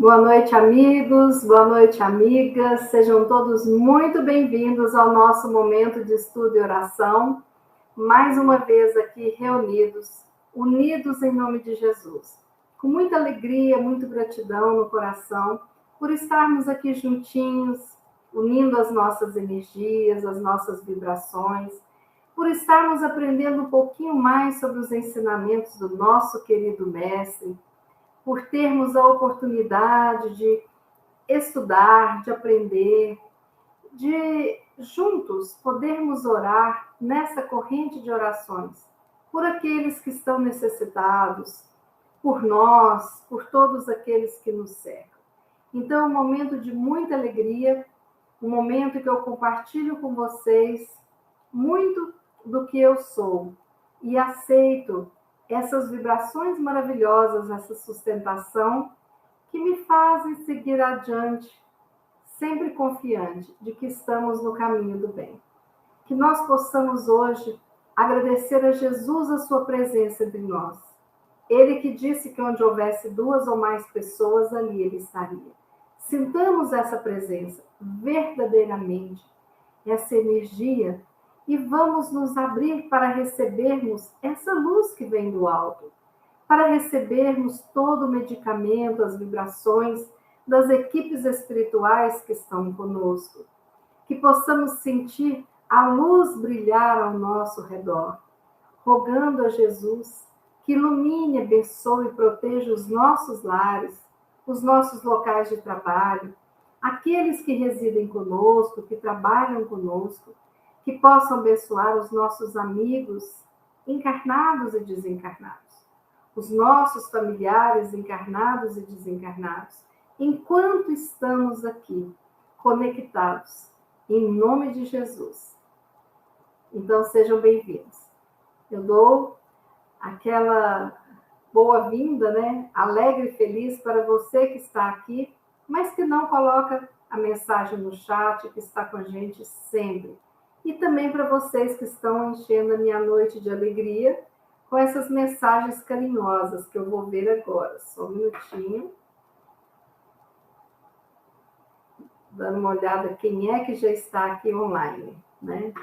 Boa noite, amigos, boa noite, amigas. Sejam todos muito bem-vindos ao nosso momento de estudo e oração. Mais uma vez aqui reunidos, unidos em nome de Jesus. Com muita alegria, muita gratidão no coração por estarmos aqui juntinhos, unindo as nossas energias, as nossas vibrações, por estarmos aprendendo um pouquinho mais sobre os ensinamentos do nosso querido Mestre, por termos a oportunidade de estudar, de aprender, de juntos podermos orar nessa corrente de orações, por aqueles que estão necessitados, por nós, por todos aqueles que nos cercam. Então é um momento de muita alegria, um momento que eu compartilho com vocês muito do que eu sou e aceito essas vibrações maravilhosas, essa sustentação que me fazem seguir adiante, sempre confiante de que estamos no caminho do bem. Que nós possamos hoje agradecer a Jesus a sua presença entre nós. Ele que disse que onde houvesse 2 ou mais pessoas, ali ele estaria. Sintamos essa presença verdadeiramente, essa energia, e vamos nos abrir para recebermos essa luz que vem do alto, para recebermos todo o medicamento, as vibrações das equipes espirituais que estão conosco, que possamos sentir a luz brilhar ao nosso redor, rogando a Jesus que ilumine, abençoe e proteja os nossos lares, os nossos locais de trabalho, aqueles que residem conosco, que trabalham conosco, que possam abençoar os nossos amigos encarnados e desencarnados, os nossos familiares encarnados e desencarnados, enquanto estamos aqui, conectados, em nome de Jesus. Então, sejam bem-vindos. Eu dou aquela boa-vinda, né? Alegre e feliz para você que está aqui, mas que não coloca a mensagem no chat, que está com a gente sempre. E também para vocês que estão enchendo a minha noite de alegria com essas mensagens carinhosas que eu vou ver agora. Só um minutinho. Dando uma olhada quem é que já está aqui online, né?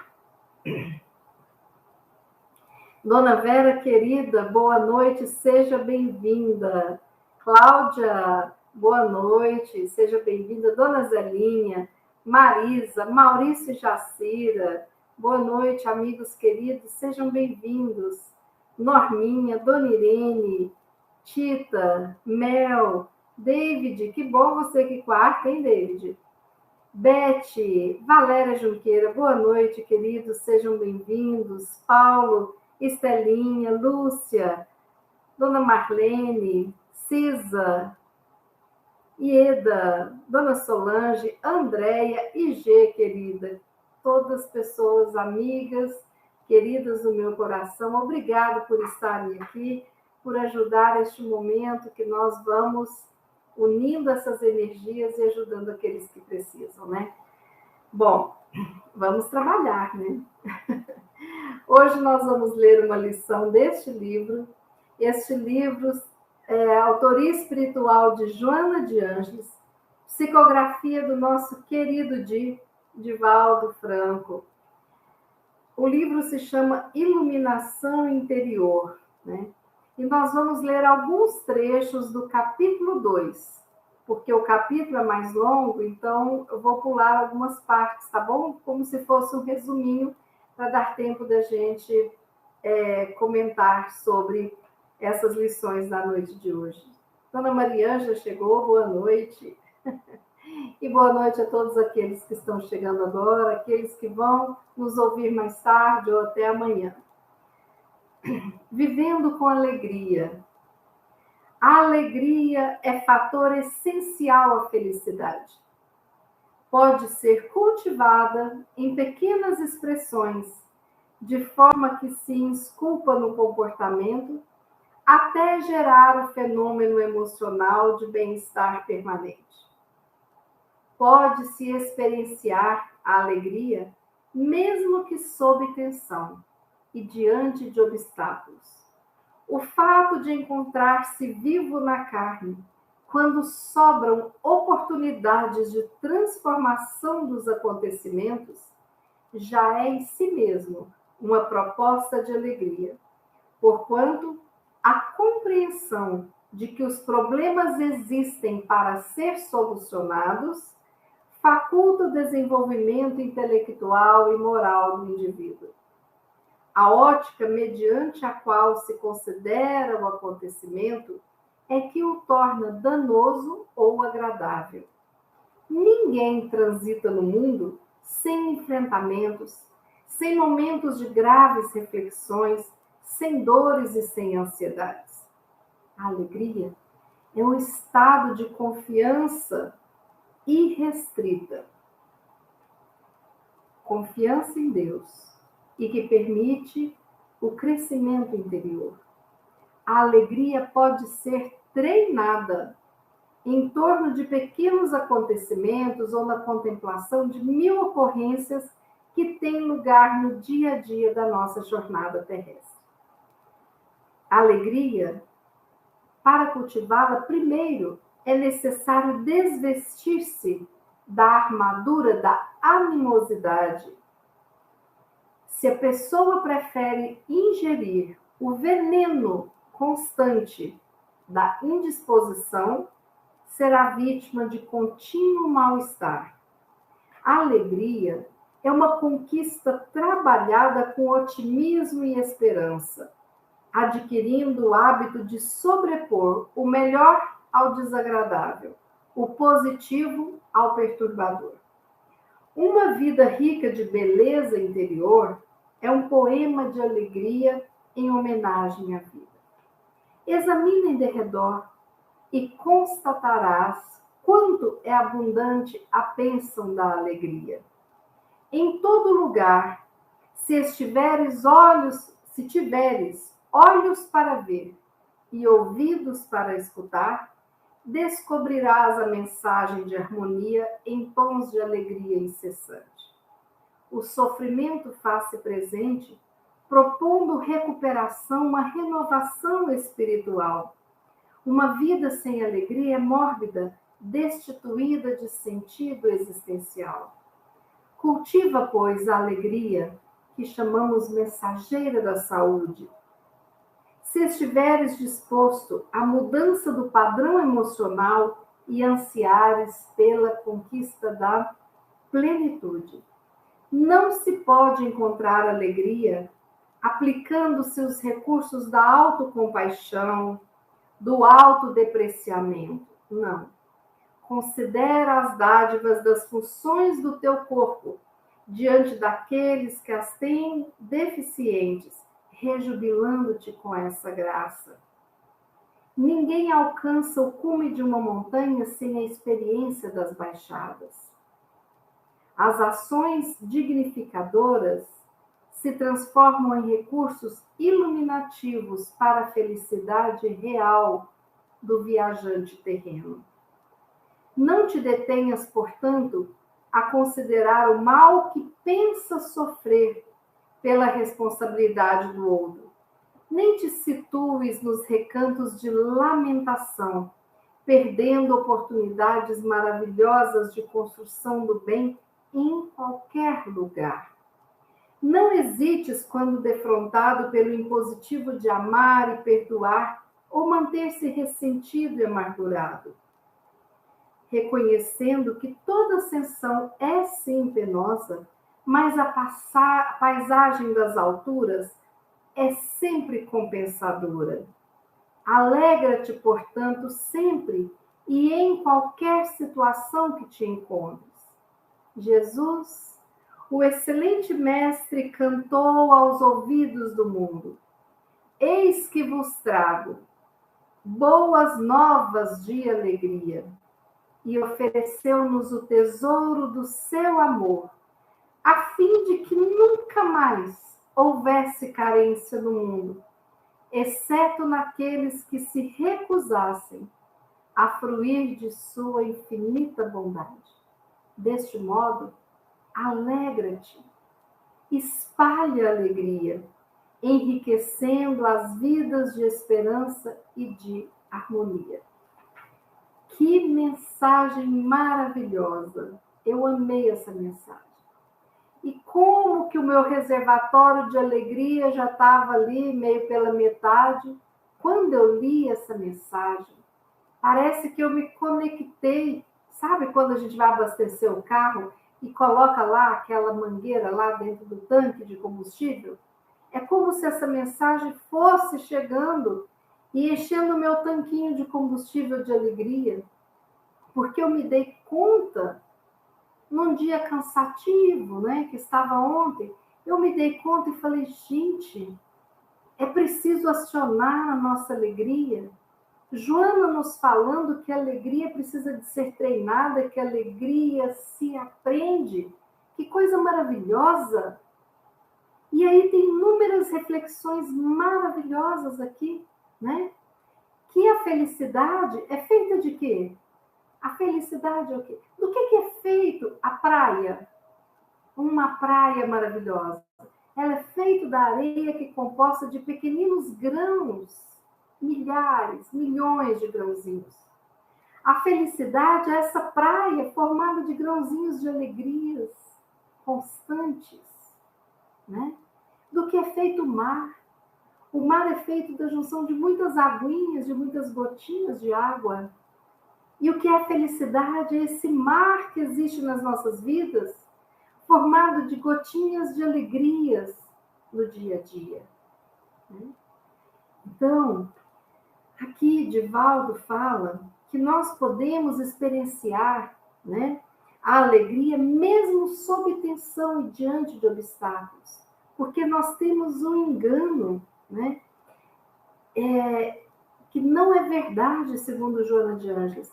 Dona Vera, querida, boa noite, seja bem-vinda. Cláudia, boa noite, seja bem-vinda. Dona Zelinha, Marisa, Maurício e Jacira, boa noite, amigos queridos, sejam bem-vindos. Norminha, Dona Irene, Tita, Mel, David, que bom você aqui quarta, hein, David? Beth, Valéria Junqueira, boa noite, queridos, sejam bem-vindos. Paulo, Estelinha, Lúcia, Dona Marlene, Cisa, Ieda, Dona Solange, Andréia e G, querida. Todas pessoas amigas, queridas do meu coração, obrigado por estarem aqui, por ajudar este momento que nós vamos unindo essas energias e ajudando aqueles que precisam, né? Bom, vamos trabalhar, né? Hoje nós vamos ler uma lição deste livro. Este livro é a autoria espiritual de Joana de Ângeles, psicografia do nosso querido Divaldo Franco. O livro se chama Iluminação Interior, né? E nós vamos ler alguns trechos do capítulo 2, porque o capítulo é mais longo, então eu vou pular algumas partes, tá bom? Como se fosse um resuminho, para dar tempo da gente comentar sobre essas lições da noite de hoje. Dona Mariângela chegou, boa noite. E boa noite a todos aqueles que estão chegando agora, aqueles que vão nos ouvir mais tarde ou até amanhã. Vivendo com alegria. A alegria é fator essencial à felicidade. Pode ser cultivada em pequenas expressões, de forma que se esculpa no comportamento, até gerar o fenômeno emocional de bem-estar permanente. Pode-se experienciar a alegria, mesmo que sob tensão e diante de obstáculos. O fato de encontrar-se vivo na carne quando sobram oportunidades de transformação dos acontecimentos, já é em si mesmo uma proposta de alegria, porquanto a compreensão de que os problemas existem para ser solucionados faculta o desenvolvimento intelectual e moral do indivíduo. A ótica mediante a qual se considera o acontecimento é que o torna danoso ou agradável. Ninguém transita no mundo sem enfrentamentos, sem momentos de graves reflexões, sem dores e sem ansiedades. A alegria é um estado de confiança irrestrita. Confiança em Deus e que permite o crescimento interior. A alegria pode ser treinada em torno de pequenos acontecimentos ou na contemplação de 1000 ocorrências que têm lugar no dia a dia da nossa jornada terrestre. A alegria, para cultivá-la, primeiro é necessário desvestir-se da armadura da animosidade. Se a pessoa prefere ingerir o veneno constante da indisposição, será vítima de contínuo mal-estar. A alegria é uma conquista trabalhada com otimismo e esperança, adquirindo o hábito de sobrepor o melhor ao desagradável, o positivo ao perturbador. Uma vida rica de beleza interior é um poema de alegria em homenagem à vida. Examina em derredor e constatarás quanto é abundante a bênção da alegria. Em todo lugar, se tiveres olhos para ver e ouvidos para escutar, descobrirás a mensagem de harmonia em tons de alegria incessante. O sofrimento faz-se presente, propondo recuperação, uma renovação espiritual. Uma vida sem alegria é mórbida, destituída de sentido existencial. Cultiva, pois, a alegria, que chamamos mensageira da saúde. Se estiveres disposto à mudança do padrão emocional e ansiares pela conquista da plenitude. Não se pode encontrar alegria aplicando-se os recursos da autocompaixão, do autodepreciamento. Não. Considera as dádivas das funções do teu corpo diante daqueles que as têm deficientes, rejubilando-te com essa graça. Ninguém alcança o cume de uma montanha sem a experiência das baixadas. As ações dignificadoras se transformam em recursos iluminativos para a felicidade real do viajante terreno. Não te detenhas, portanto, a considerar o mal que pensas sofrer pela responsabilidade do outro. Nem te situes nos recantos de lamentação, perdendo oportunidades maravilhosas de construção do bem em qualquer lugar. Não hesites quando defrontado pelo impositivo de amar e perdoar ou manter-se ressentido e amargurado. Reconhecendo que toda ascensão é sim penosa, mas a paisagem das alturas é sempre compensadora. Alegra-te, portanto, sempre e em qualquer situação que te encontres. Jesus, o excelente mestre, cantou aos ouvidos do mundo: eis que vos trago boas novas de alegria. E ofereceu-nos o tesouro do seu amor, a fim de que nunca mais houvesse carência no mundo, exceto naqueles que se recusassem a fruir de sua infinita bondade. Deste modo, alegra-te, espalha a alegria, enriquecendo as vidas de esperança e de harmonia. Que mensagem maravilhosa! Eu amei essa mensagem. E como que o meu reservatório de alegria já estava ali, meio pela metade, quando eu li essa mensagem. Parece que eu me conectei. Sabe quando a gente vai abastecer o carro e coloca lá aquela mangueira lá dentro do tanque de combustível? É como se essa mensagem fosse chegando e enchendo o meu tanquinho de combustível de alegria, porque eu me dei conta, num dia cansativo, né, que estava ontem, eu me dei conta e falei, gente, é preciso acionar a nossa alegria. Joana nos falando que a alegria precisa de ser treinada, que a alegria se aprende. Que coisa maravilhosa! E aí tem inúmeras reflexões maravilhosas aqui, né? Que a felicidade é feita de quê? A felicidade é o quê? Do que é feito a praia? Uma praia maravilhosa. Ela é feita da areia que é composta de pequeninos grãos, milhares, milhões de grãozinhos. A felicidade é essa praia formada de grãozinhos de alegrias constantes, né? Do que é feito o mar. O mar é feito da junção de muitas aguinhas, de muitas gotinhas de água. E o que é felicidade é esse mar que existe nas nossas vidas, formado de gotinhas de alegrias no dia a dia. Então, aqui Divaldo fala que nós podemos experienciar, né, a alegria mesmo sob tensão e diante de obstáculos, porque nós temos um engano, né, que não é verdade, segundo Joana de Ângeles.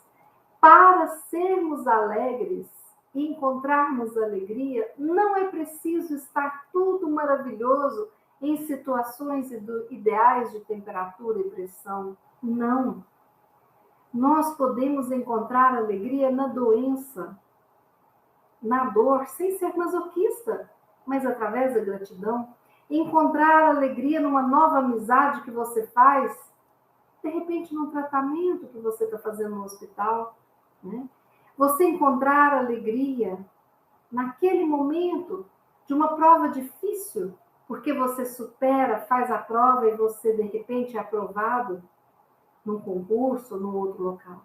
Para sermos alegres e encontrarmos alegria, não é preciso estar tudo maravilhoso em situações ideais de temperatura e pressão. Não. Nós podemos encontrar alegria na doença, na dor, sem ser masoquista, mas através da gratidão. Encontrar alegria numa nova amizade que você faz, de repente num tratamento que você está fazendo no hospital, né? Você encontrar alegria naquele momento de uma prova difícil, porque você supera, faz a prova e você de repente é aprovado num concurso ou num outro local.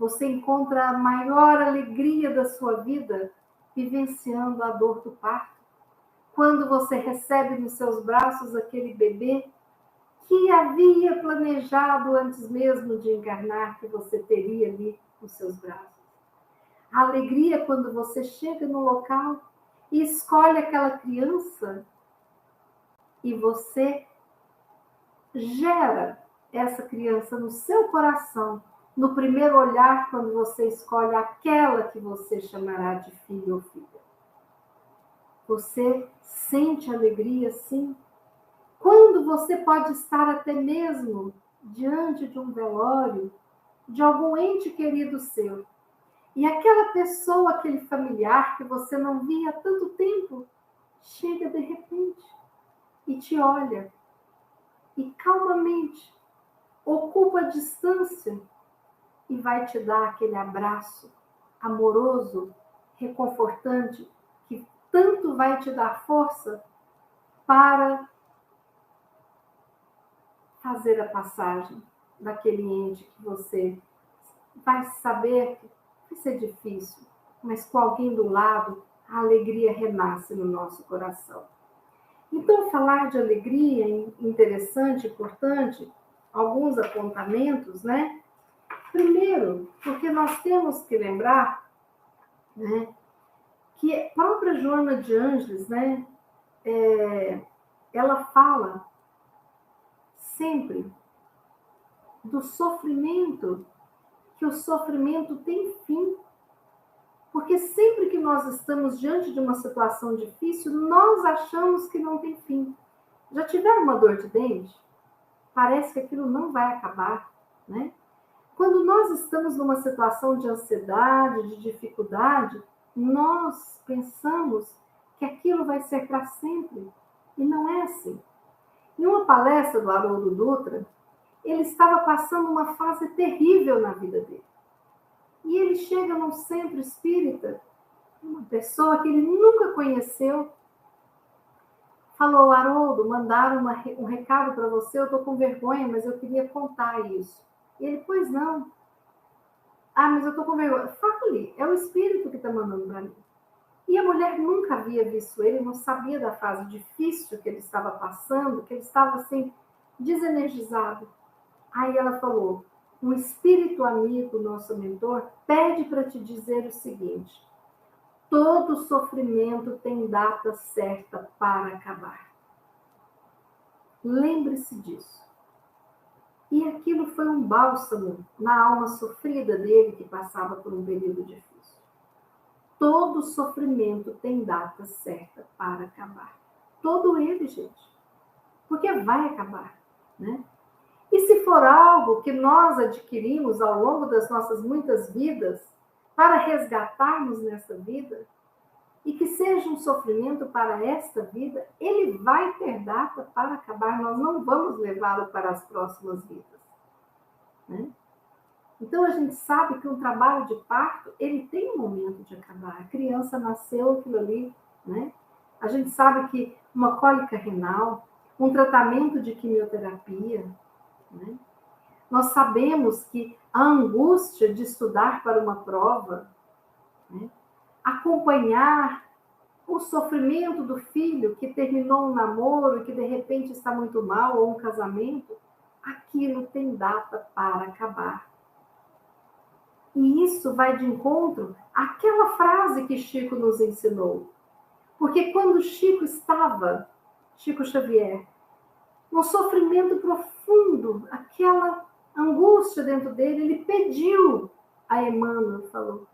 Você encontra a maior alegria da sua vida vivenciando a dor do parto. Quando você recebe nos seus braços aquele bebê que havia planejado antes mesmo de encarnar que você teria ali nos seus braços. A alegria quando você chega no local e escolhe aquela criança e você gera essa criança no seu coração, no primeiro olhar, quando você escolhe aquela que você chamará de filho ou filha. Você sente alegria, sim. Quando você pode estar até mesmo diante de um velório, de algum ente querido seu, e aquela pessoa, aquele familiar que você não via há tanto tempo, chega de repente e te olha e calmamente ocupa a distância e vai te dar aquele abraço amoroso, reconfortante, que tanto vai te dar força para fazer a passagem daquele ente que você vai saber que vai ser difícil, mas com alguém do lado, a alegria renasce no nosso coração. Então, falar de alegria é interessante, importante, alguns apontamentos, né? Primeiro, porque nós temos que lembrar, né, que a própria Joana de Ângeles, né, ela fala sempre do sofrimento, que o sofrimento tem fim. Porque sempre que nós estamos diante de uma situação difícil, nós achamos que não tem fim. Já tiveram uma dor de dente? Parece que aquilo não vai acabar, né? Quando nós estamos numa situação de ansiedade, de dificuldade, nós pensamos que aquilo vai ser para sempre. E não é assim. Em uma palestra do Haroldo Dutra, ele estava passando uma fase terrível na vida dele. E ele chega num centro espírita, uma pessoa que ele nunca conheceu, falou: Haroldo, mandaram um recado para você, eu estou com vergonha, mas eu queria contar isso. E ele: pois não. Ah, mas eu estou com vergonha. Fale, é o espírito que está mandando para mim. E a mulher nunca havia visto ele, não sabia da fase difícil que ele estava passando, que ele estava assim, desenergizado. Aí ela falou: um espírito amigo, nosso mentor, pede para te dizer o seguinte: todo sofrimento tem data certa para acabar. Lembre-se disso. E aquilo foi um bálsamo na alma sofrida dele, que passava por um período difícil. Todo sofrimento tem data certa para acabar. Todo ele, gente. Porque vai acabar, né? E se for algo que nós adquirimos ao longo das nossas muitas vidas, para resgatarmos nessa vida, e que seja um sofrimento para esta vida, ele vai ter data para acabar. Nós não vamos levá-lo para as próximas vidas, né? Então, a gente sabe que um trabalho de parto, ele tem um momento de acabar. A criança nasceu, aquilo ali, né? A gente sabe que uma cólica renal, um tratamento de quimioterapia, né? Nós sabemos que a angústia de estudar para uma prova, né? Acompanhar o sofrimento do filho que terminou um namoro e que de repente está muito mal, ou um casamento, aquilo tem data para acabar. E isso vai de encontro àquela frase que Chico nos ensinou. Porque quando Chico Xavier, no sofrimento profundo, aquela angústia dentro dele, ele pediu a Emmanuel, falou: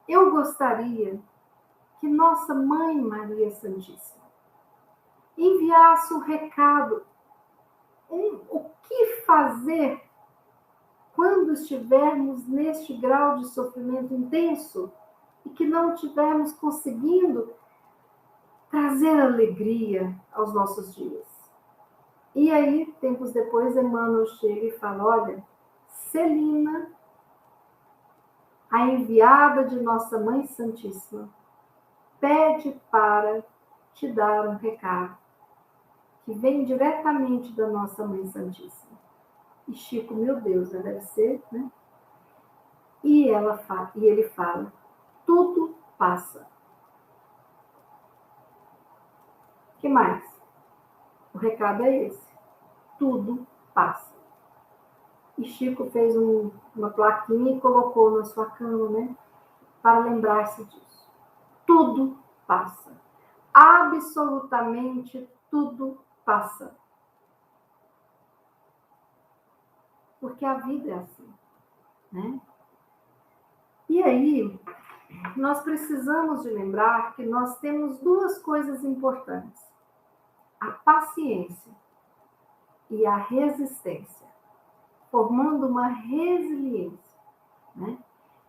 eu gostaria que nossa Mãe Maria Santíssima enviasse um recado, o que fazer quando estivermos neste grau de sofrimento intenso e que não estivermos conseguindo trazer alegria aos nossos dias. E aí, tempos depois, Emmanuel chega e fala: olha, Celina, a enviada de nossa Mãe Santíssima, pede para te dar um recado que vem diretamente da nossa Mãe Santíssima. E Chico, meu Deus, deve ser, né? E ele fala: tudo passa. O que mais? O recado é esse: tudo passa. E Chico fez uma plaquinha e colocou na sua cama, né? Para lembrar-se disso. Tudo passa. Absolutamente tudo passa. Porque a vida é assim, né? E aí, nós precisamos de lembrar que nós temos duas coisas importantes: a paciência e a resistência, formando uma resiliência, né?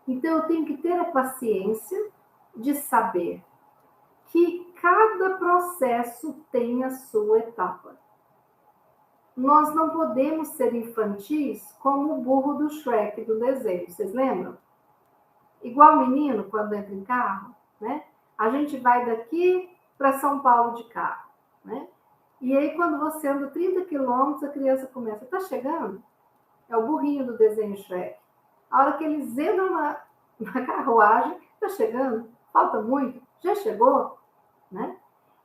Então, eu tenho que ter a paciência de saber que cada processo tem a sua etapa. Nós não podemos ser infantis como o burro do Shrek do desenho, vocês lembram? Igual o menino quando entra em carro, né? A gente vai daqui para São Paulo de carro, né? E aí, quando você anda 30 quilômetros, a criança começa: tá chegando? É o burrinho do desenho Shrek. A hora que eles entram na carruagem, tá chegando? Falta muito? Já chegou? Né?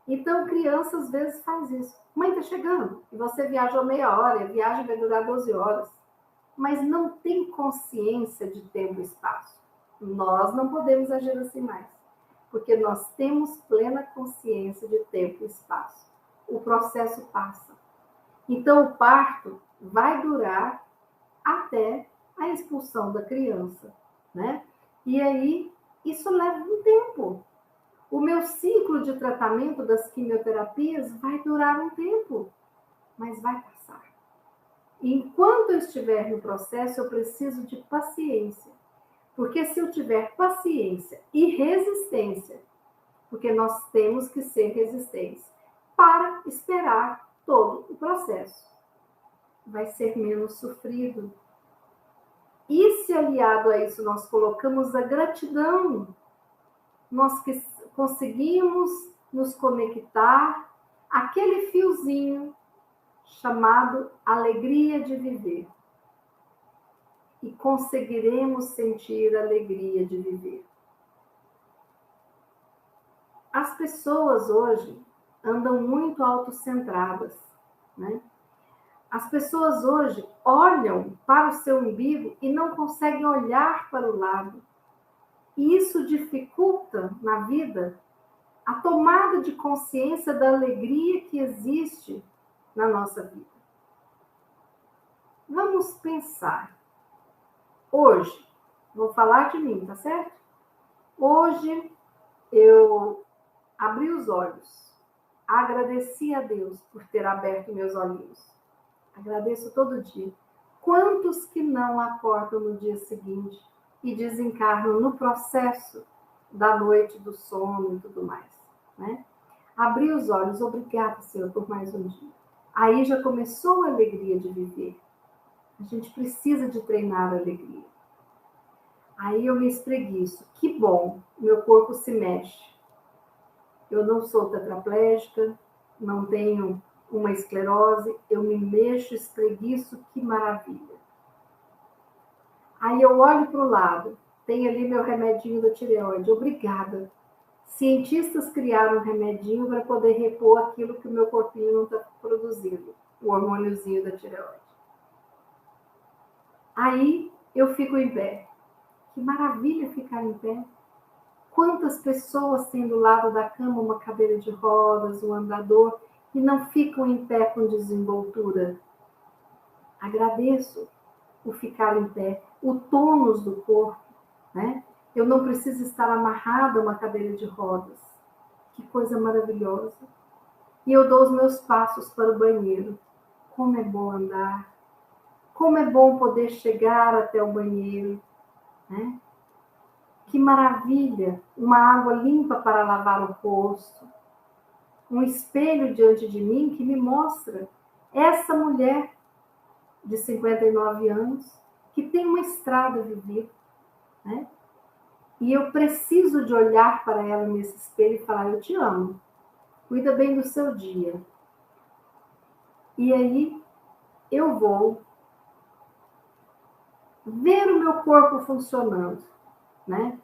Então, criança às vezes faz isso. Mãe, tá chegando. E você viajou meia hora, e a viagem vai durar 12 horas. Mas não tem consciência de tempo e espaço. Nós não podemos agir assim mais. Porque nós temos plena consciência de tempo e espaço. O processo passa. Então, o parto vai durar até a expulsão da criança, né? E aí, isso leva um tempo. O meu ciclo de tratamento das quimioterapias vai durar um tempo, mas vai passar. E enquanto eu estiver no processo, eu preciso de paciência. Porque se eu tiver paciência e resistência, porque nós temos que ser resistentes para esperar todo o processo, vai ser menos sofrido. E se aliado a isso nós colocamos a gratidão, nós que conseguimos nos conectar àquele fiozinho chamado alegria de viver. E conseguiremos sentir a alegria de viver. As pessoas hoje andam muito autocentradas, né? As pessoas hoje olham para o seu umbigo e não conseguem olhar para o lado. E isso dificulta na vida a tomada de consciência da alegria que existe na nossa vida. Vamos pensar. Hoje, vou falar de mim, tá certo? Hoje eu abri os olhos, agradeci a Deus por ter aberto meus olhinhos. Agradeço todo dia. Quantos que não acordam no dia seguinte e desencarnam no processo da noite, do sono e tudo mais, né? Abri os olhos, obrigada, Senhor, por mais um dia. Aí já começou a alegria de viver. A gente precisa de treinar a alegria. Aí eu me espreguiço. Que bom, meu corpo se mexe. Eu não sou tetraplégica, não tenho uma esclerose, eu me mexo, espreguiço, que maravilha. Aí eu olho para o lado, tem ali meu remedinho da tireoide, obrigada. Cientistas criaram um remedinho para poder repor aquilo que o meu corpinho não está produzindo, o hormôniozinho da tireoide. Aí eu fico em pé. Que maravilha ficar em pé. Quantas pessoas têm do lado da cama uma cadeira de rodas, um andador, e não ficam em pé com desenvoltura? Agradeço o ficar em pé, o tônus do corpo, né? Eu não preciso estar amarrada a uma cadeira de rodas. Que coisa maravilhosa. E eu dou os meus passos para o banheiro. Como é bom andar. Como é bom poder chegar até o banheiro, né? Que maravilha, uma água limpa para lavar o rosto, um espelho diante de mim que me mostra essa mulher de 59 anos que tem uma estrada a viver, né? E eu preciso de olhar para ela nesse espelho e falar, eu te amo, cuida bem do seu dia. E aí eu vou ver o meu corpo funcionando, né?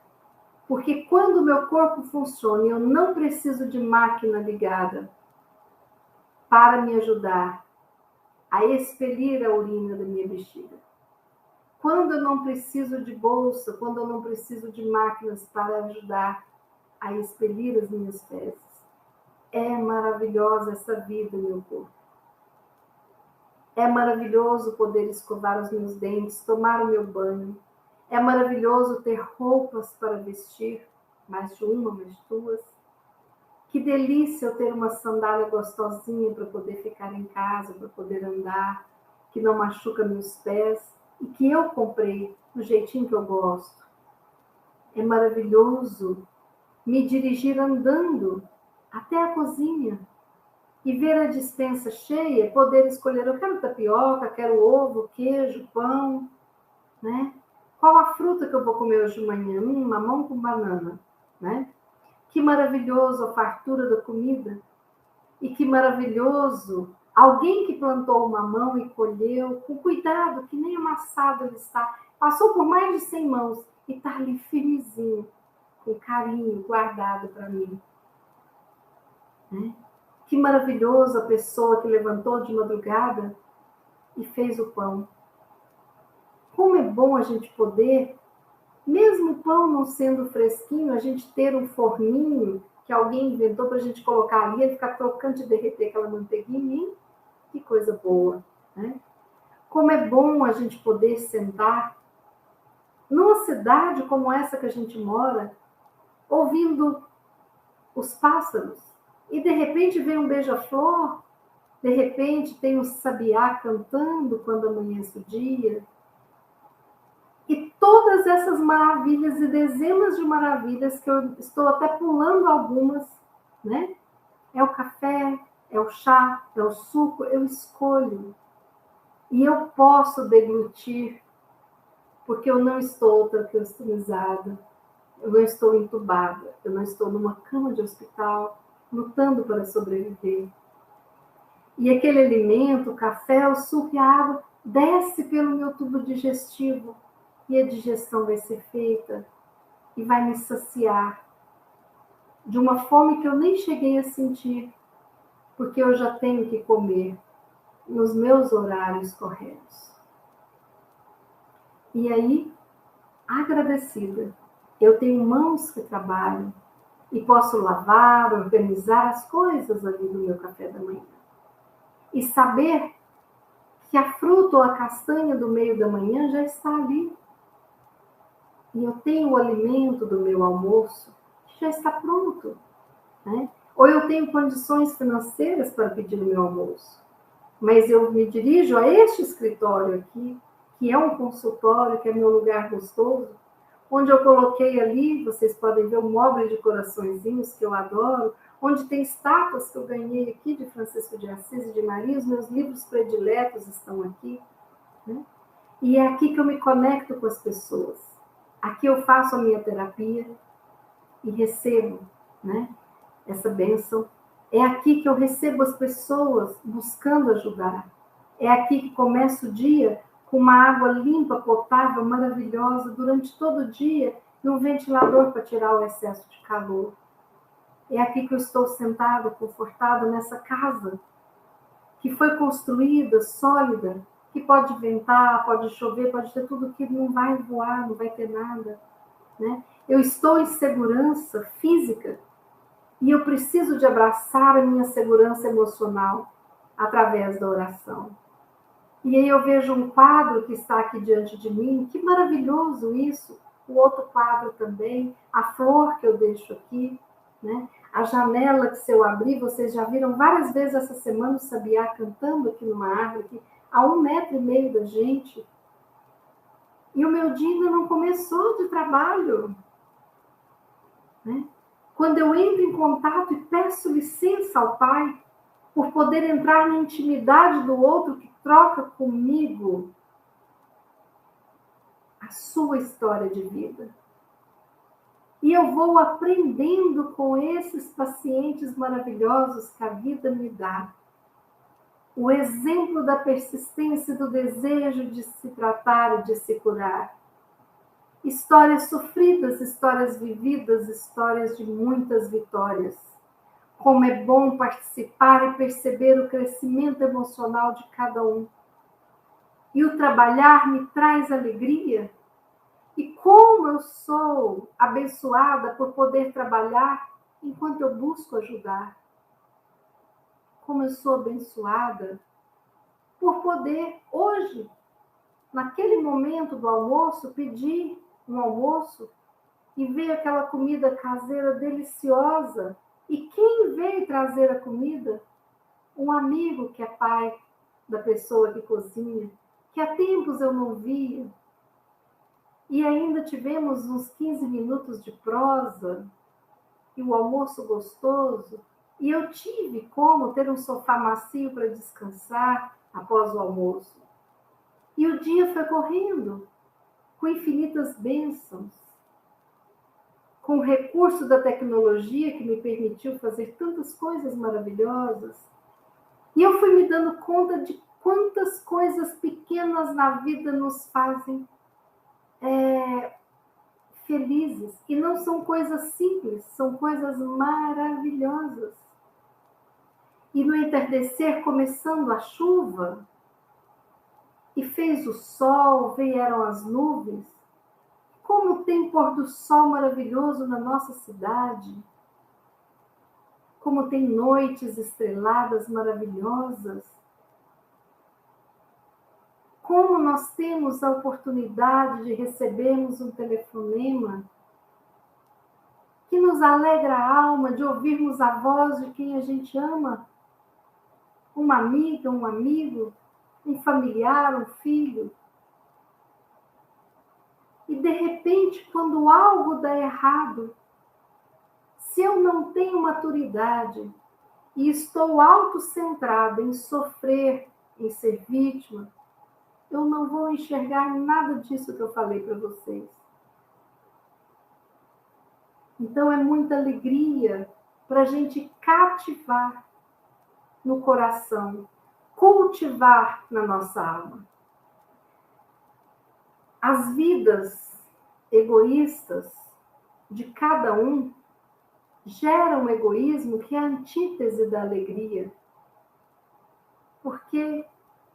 Porque quando o meu corpo funciona e eu não preciso de máquina ligada para me ajudar a expelir a urina da minha bexiga, quando eu não preciso de bolsa, quando eu não preciso de máquinas para ajudar a expelir as minhas fezes, é maravilhosa essa vida, meu corpo. É maravilhoso poder escovar os meus dentes, tomar o meu banho. É maravilhoso ter roupas para vestir, mais de uma, mais de duas. Que delícia eu ter uma sandália gostosinha para poder ficar em casa, para poder andar, que não machuca meus pés e que eu comprei do jeitinho que eu gosto. É maravilhoso me dirigir andando até a cozinha e ver a despensa cheia, poder escolher, eu quero tapioca, quero ovo, queijo, pão, né? Qual a fruta que eu vou comer hoje de manhã? Mamão com banana, né? Que maravilhoso a fartura da comida. E que maravilhoso alguém que plantou o mamão e colheu com cuidado, que nem amassado ele está. Passou por mais de 100 mãos e está ali firmezinho, com carinho, guardado para mim. Né? Que maravilhoso a pessoa que levantou de madrugada e fez o pão. Como é bom a gente poder, mesmo o pão não sendo fresquinho, a gente ter um forninho que alguém inventou para a gente colocar ali, ele ficar crocante e derreter aquela manteiguinha, hein? Que coisa boa, né? Como é bom a gente poder sentar numa cidade como essa que a gente mora, ouvindo os pássaros, e de repente vem um beija-flor, de repente tem um sabiá cantando quando amanhece o dia. E todas essas maravilhas e dezenas de maravilhas que eu estou até pulando algumas, né? É o café, é o chá, é o suco, eu escolho. E eu posso deglutir porque eu não estou traqueostomizada, eu não estou entubada, eu não estou numa cama de hospital lutando para sobreviver. E aquele alimento, o café, o suco e a água, desce pelo meu tubo digestivo e a digestão vai ser feita e vai me saciar de uma fome que eu nem cheguei a sentir, porque eu já tenho que comer nos meus horários corretos. E aí, agradecida, eu tenho mãos que trabalham e posso lavar, organizar as coisas ali do meu café da manhã. E saber que a fruta ou a castanha do meio da manhã já está ali. E eu tenho o alimento do meu almoço que já está pronto, né? Ou eu tenho condições financeiras para pedir o meu almoço, mas eu me dirijo a este escritório aqui, que é um consultório, que é meu lugar gostoso, onde eu coloquei ali, vocês podem ver o móvel de coraçõezinhos que eu adoro, onde tem estátuas que eu ganhei aqui de Francisco de Assis e de Maria, os meus livros prediletos estão aqui, né? E é aqui que eu me conecto com as pessoas. Aqui eu faço a minha terapia e recebo, né, essa bênção. É aqui que eu recebo as pessoas buscando ajudar. É aqui que começo o dia com uma água limpa, potável, maravilhosa, durante todo o dia, e um ventilador para tirar o excesso de calor. É aqui que eu estou sentada, confortada nessa casa, que foi construída, sólida, que pode ventar, pode chover, pode ter tudo que não vai voar, não vai ter nada, né? Eu estou em segurança física e eu preciso de abraçar a minha segurança emocional através da oração. E aí eu vejo um quadro que está aqui diante de mim, que maravilhoso isso, o outro quadro também, a flor que eu deixo aqui, né? A janela que se eu abrir, vocês já viram várias vezes essa semana o sabiá cantando aqui numa árvore, aqui, a 1,5 metro da gente. E o meu dia ainda não começou de trabalho, né? Quando eu entro em contato e peço licença ao Pai por poder entrar na intimidade do outro que troca comigo a sua história de vida. E eu vou aprendendo com esses pacientes maravilhosos que a vida me dá. O exemplo da persistência e do desejo de se tratar e de se curar. Histórias sofridas, histórias vividas, histórias de muitas vitórias. Como é bom participar e perceber o crescimento emocional de cada um. E o trabalhar me traz alegria. E como eu sou abençoada por poder trabalhar enquanto eu busco ajudar. Como eu sou abençoada por poder, hoje, naquele momento do almoço, pedir um almoço e ver aquela comida caseira deliciosa. E quem veio trazer a comida? Um amigo que é pai da pessoa que cozinha, que há tempos eu não via. E ainda tivemos uns 15 minutos de prosa, e o almoço gostoso, e eu tive como ter um sofá macio para descansar após o almoço. E o dia foi correndo, com infinitas bênçãos, com o recurso da tecnologia que me permitiu fazer tantas coisas maravilhosas. E eu fui me dando conta de quantas coisas pequenas na vida nos fazem felizes. E não são coisas simples, são coisas maravilhosas. E no entardecer, começando a chuva, e fez o sol, vieram as nuvens. Como tem pôr do sol maravilhoso na nossa cidade. Como tem noites estreladas maravilhosas. Como nós temos a oportunidade de recebermos um telefonema que nos alegra a alma, de ouvirmos a voz de quem a gente ama. Uma amiga, um amigo, um familiar, um filho. E de repente, quando algo dá errado, se eu não tenho maturidade e estou autocentrada em sofrer, em ser vítima, eu não vou enxergar nada disso que eu falei para vocês. Então, é muita alegria para a gente cativar no coração, cultivar na nossa alma. As vidas egoístas de cada um geram um egoísmo que é a antítese da alegria. Porque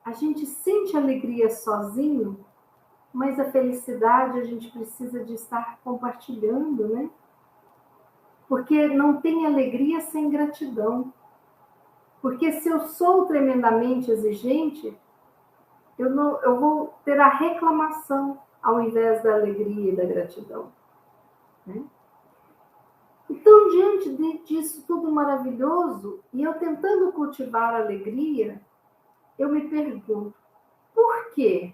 a gente sente alegria sozinho, mas a felicidade a gente precisa de estar compartilhando, né? Porque não tem alegria sem gratidão. Porque se eu sou tremendamente exigente, eu vou ter a reclamação ao invés da alegria e da gratidão, né? Então, diante disso tudo maravilhoso, e eu tentando cultivar a alegria, eu me pergunto, por quê?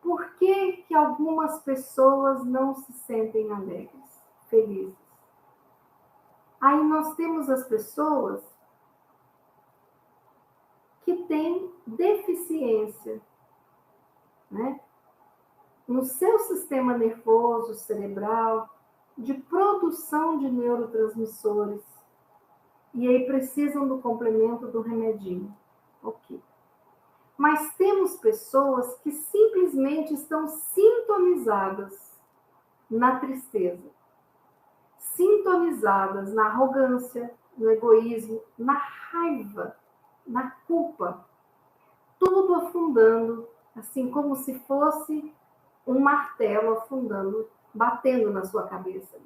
Por que que algumas pessoas não se sentem alegres, felizes? Aí nós temos as pessoas que têm deficiência, né, no seu sistema nervoso cerebral, de produção de neurotransmissores. E aí precisam do complemento do remedinho. Ok. Mas temos pessoas que simplesmente estão sintonizadas na tristeza, sintonizadas na arrogância, no egoísmo, na raiva, na culpa, tudo afundando, assim como se fosse um martelo afundando, batendo na sua cabeça,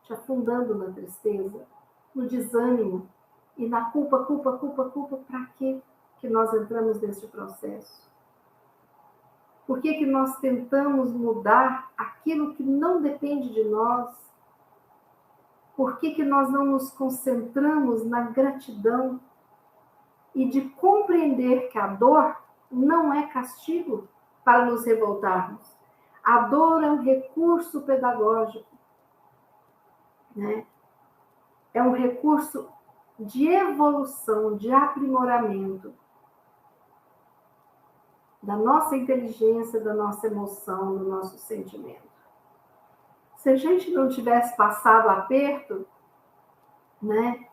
te afundando na tristeza, no desânimo e na culpa, culpa, culpa, culpa. Para quê que nós entramos nesse processo? Por que que nós tentamos mudar aquilo que não depende de nós? Por que que nós não nos concentramos na gratidão e de compreender que a dor não é castigo para nos revoltarmos? A dor é um recurso pedagógico, né? É um recurso de evolução, de aprimoramento da nossa inteligência, da nossa emoção, do nosso sentimento. Se a gente não tivesse passado aperto, né?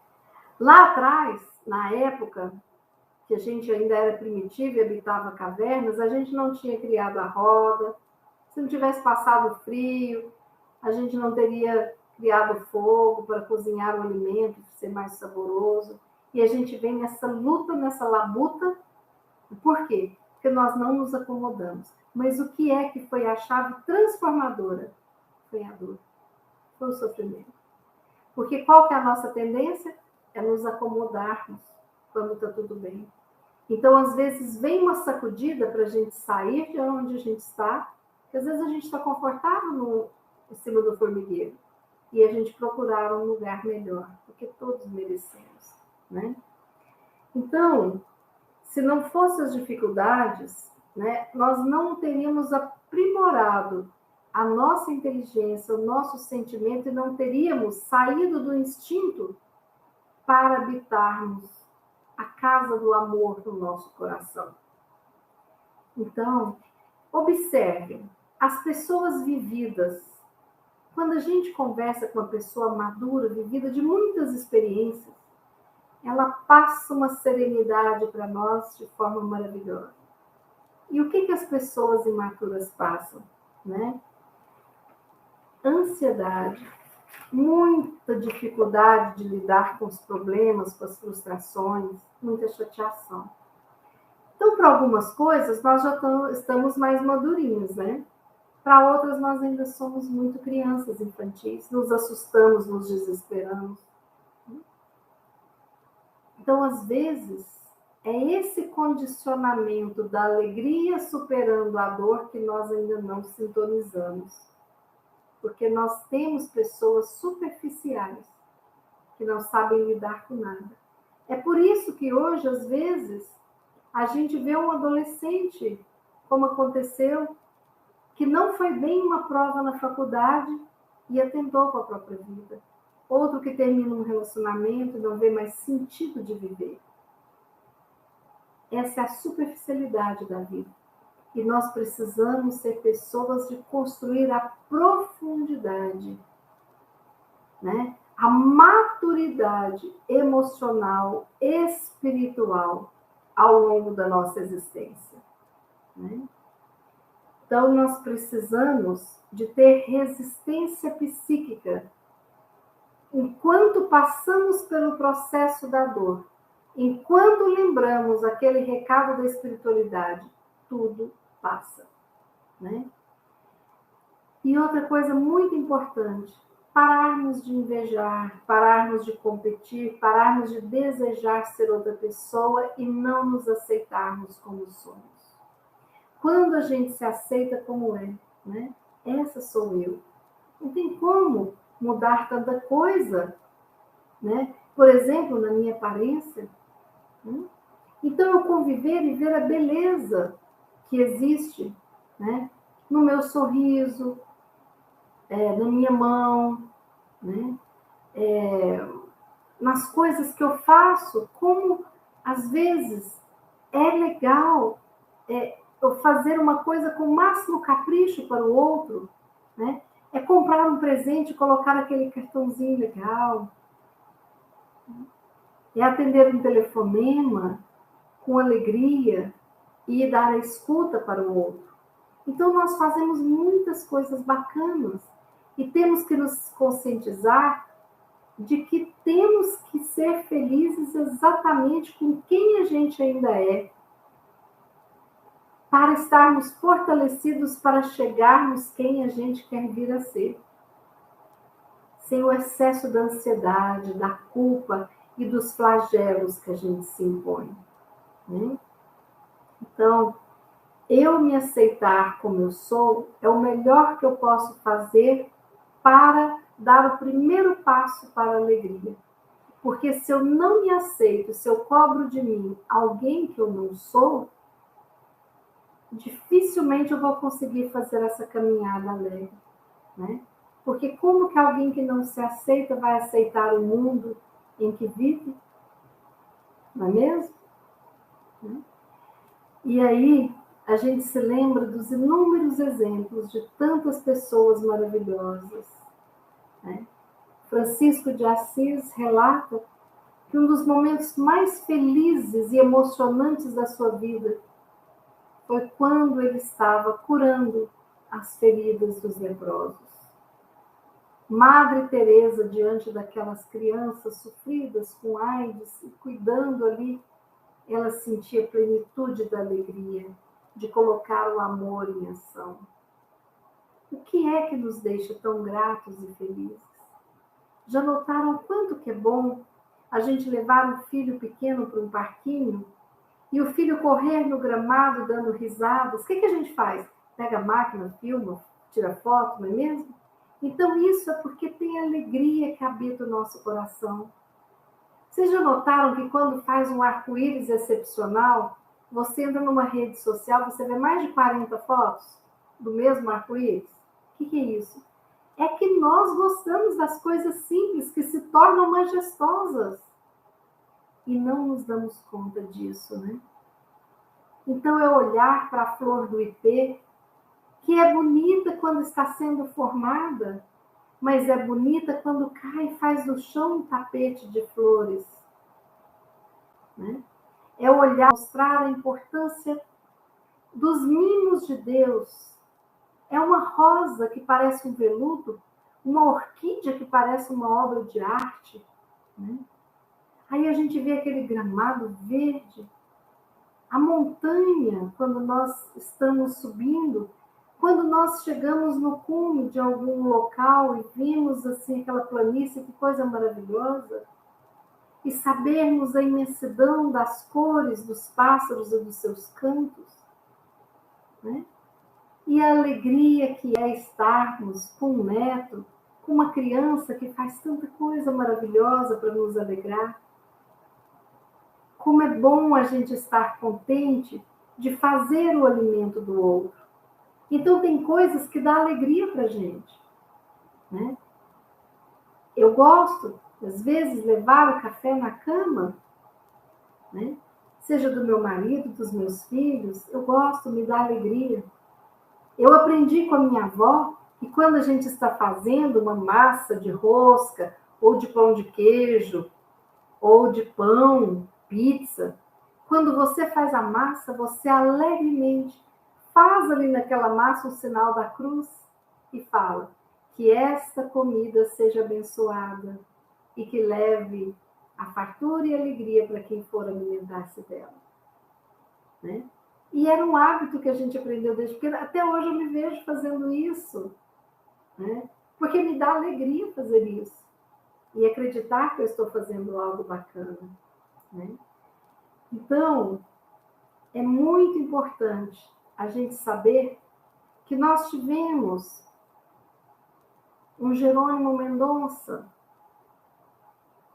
Lá atrás, na época que a gente ainda era primitivo e habitava cavernas, a gente não tinha criado a roda. Se não tivesse passado frio, a gente não teria criado fogo para cozinhar o alimento, ser mais saboroso. E a gente vem nessa luta, nessa labuta. Por quê? Porque nós não nos acomodamos. Mas o que é que foi a chave transformadora? Foi a dor, foi o sofrimento. Porque qual que é a nossa tendência? É nos acomodarmos quando está tudo bem. Então, às vezes, vem uma sacudida para a gente sair de onde a gente está, porque às vezes a gente está confortável em cima do formigueiro e a gente procurar um lugar melhor, porque todos merecemos, né? Então, se não fossem as dificuldades, né, nós não teríamos aprimorado a nossa inteligência, o nosso sentimento, e não teríamos saído do instinto para habitarmos a casa do amor no nosso coração. Então, observem, as pessoas vividas, quando a gente conversa com uma pessoa madura, vivida de muitas experiências, ela passa uma serenidade para nós de forma maravilhosa. E o que as pessoas imaturas passam, né? Ansiedade, muita dificuldade de lidar com os problemas, com as frustrações, muita chateação. Então, para algumas coisas, nós já estamos mais madurinhos, né? Para outras, nós ainda somos muito crianças infantis, nos assustamos, nos desesperamos. Então, às vezes, é esse condicionamento da alegria superando a dor que nós ainda não sintonizamos. Porque nós temos pessoas superficiais que não sabem lidar com nada. É por isso que hoje, às vezes, a gente vê um adolescente, como aconteceu, que não foi bem uma prova na faculdade e atentou com a própria vida. Outro que termina um relacionamento e não vê mais sentido de viver. Essa é a superficialidade da vida. E nós precisamos ser pessoas de construir a profundidade, né? A maturidade emocional, espiritual ao longo da nossa existência, né? Então, nós precisamos de ter resistência psíquica enquanto passamos pelo processo da dor, enquanto lembramos aquele recado da espiritualidade, tudo passa, né? E outra coisa muito importante, pararmos de invejar, pararmos de competir, pararmos de desejar ser outra pessoa e não nos aceitarmos como somos. Quando a gente se aceita como é, né? Essa sou eu. Não tem como mudar tanta coisa, né? Por exemplo, na minha aparência. Né? Então, eu conviver e ver a beleza que existe, né? No meu sorriso, na minha mão, né? Nas coisas que eu faço, como às vezes é legal eu fazer uma coisa com o máximo capricho para o outro, né? É comprar um presente, colocar aquele cartãozinho legal, é atender um telefonema com alegria e dar a escuta para o outro. Então, nós fazemos muitas coisas bacanas e temos que nos conscientizar de que temos que ser felizes exatamente com quem a gente ainda é, para estarmos fortalecidos para chegarmos quem a gente quer vir a ser. Sem o excesso da ansiedade, da culpa e dos flagelos que a gente se impõe, né? Então, eu me aceitar como eu sou é o melhor que eu posso fazer para dar o primeiro passo para a alegria. Porque se eu não me aceito, se eu cobro de mim alguém que eu não sou, dificilmente eu vou conseguir fazer essa caminhada alegre, né? Porque como que alguém que não se aceita vai aceitar o mundo em que vive? Não é mesmo? E aí a gente se lembra dos inúmeros exemplos de tantas pessoas maravilhosas, né? Francisco de Assis relata que um dos momentos mais felizes e emocionantes da sua vida foi quando ele estava curando as feridas dos leprosos. Madre Teresa, diante daquelas crianças sofridas com AIDS e cuidando ali, ela sentia plenitude da alegria de colocar o amor em ação. O que é que nos deixa tão gratos e felizes? Já notaram quanto que é bom a gente levar um filho pequeno para um parquinho e o filho correr no gramado dando risadas? O que a gente faz? Pega a máquina, filma, tira foto, não é mesmo? Então isso é porque tem alegria que habita o nosso coração. Vocês já notaram que quando faz um arco-íris excepcional, você entra numa rede social, você vê mais de 40 fotos do mesmo arco-íris? O que é isso? É que nós gostamos das coisas simples que se tornam majestosas. E não nos damos conta disso, né? Então é olhar para a flor do ipê, que é bonita quando está sendo formada, mas é bonita quando cai e faz no chão um tapete de flores, né? É olhar, mostrar a importância dos mimos de Deus. É uma rosa que parece um veludo, uma orquídea que parece uma obra de arte, né? Aí a gente vê aquele gramado verde, a montanha, quando nós estamos subindo, quando nós chegamos no cume de algum local e vimos assim aquela planície, que coisa maravilhosa, e sabermos a imensidão das cores dos pássaros e dos seus cantos, né? E a alegria que é estarmos com um neto, com uma criança que faz tanta coisa maravilhosa para nos alegrar. Como é bom a gente estar contente de fazer o alimento do outro. Então tem coisas que dão alegria para a gente, né? Eu gosto, às vezes, levar o café na cama, né? seja do meu marido, dos meus filhos, eu gosto, me dá alegria. Eu aprendi com a minha avó que quando a gente está fazendo uma massa de rosca, ou de pão de queijo, ou de pão, pizza, quando você faz a massa, você alegremente faz ali naquela massa o sinal da cruz e fala que esta comida seja abençoada e que leve a fartura e a alegria para quem for alimentar-se dela. Né? E era um hábito que a gente aprendeu desde pequena. Até hoje eu me vejo fazendo isso. Né? Porque me dá alegria fazer isso. E acreditar que eu estou fazendo algo bacana. Né? Então, é muito importante a gente saber que nós tivemos um Jerônimo Mendonça,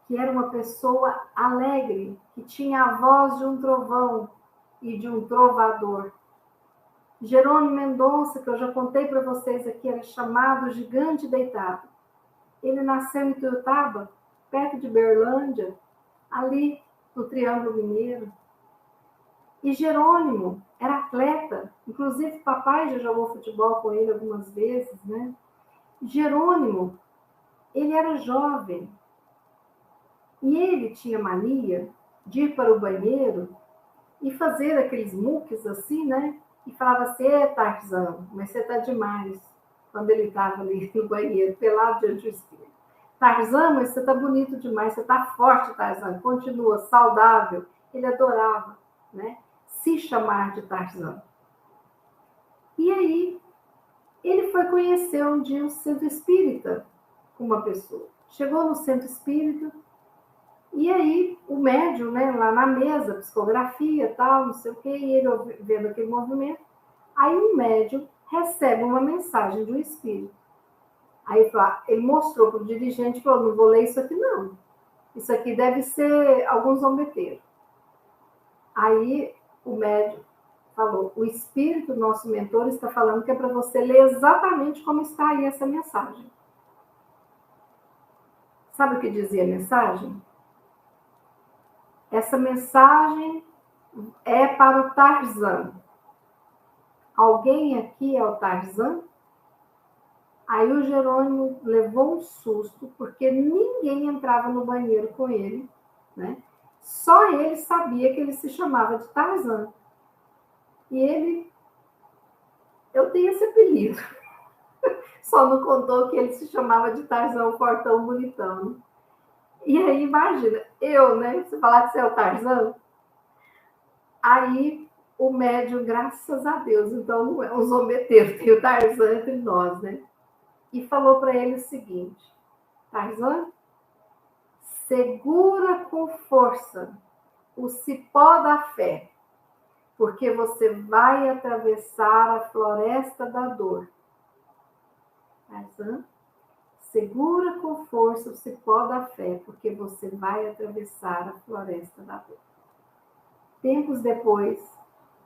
que era uma pessoa alegre, que tinha a voz de um trovão e de um trovador. Jerônimo Mendonça, que eu já contei para vocês aqui, era chamado Gigante Deitado. Ele nasceu em Tuiutaba, perto de Berlândia, ali no Triângulo Mineiro. E Jerônimo era atleta, inclusive papai já jogou futebol com ele algumas vezes, né? Jerônimo, ele era jovem e ele tinha mania de ir para o banheiro e fazer aqueles muques assim, né? E falava assim, Tarzan, mas você tá demais. Quando ele estava ali no banheiro, pelado diante do espelho. Tarzan, mas você tá bonito demais, você tá forte, Tarzan. Continua, saudável. Ele adorava, né? Se chamar de Tarzan. E aí, ele foi conhecer um dia o centro espírita com uma pessoa. Chegou no centro espírita, e aí o médium, né, lá na mesa, psicografia, tal, não sei o quê, e ele vendo aquele movimento, aí o médium recebe uma mensagem de um espírito. Aí ele mostrou para o dirigente e falou, não vou ler isso aqui não. Isso aqui deve ser algum zombeteiro. Aí o médium falou, o espírito, nosso mentor, está falando que é para você ler exatamente como está aí essa mensagem. Sabe o que dizia a mensagem? Essa mensagem é para o Tarzan. Alguém aqui é o Tarzan? Aí o Jerônimo levou um susto, porque ninguém entrava no banheiro com ele, né? Só ele sabia que ele se chamava de Tarzan. E ele, eu tenho esse apelido. Só não contou que ele se chamava de Tarzan, o fortão bonitão. Né? E aí, imagina, eu, né? Você falar que você é o Tarzan. Aí, o médium, graças a Deus, então não é um zombeteiro, tem o Tarzan entre nós, né? E falou para ele o seguinte, Tarzan, segura com força o cipó da fé, porque você vai atravessar a floresta da dor. Tarzan, segura com força o cipó da fé, porque você vai atravessar a floresta da dor. Tempos depois,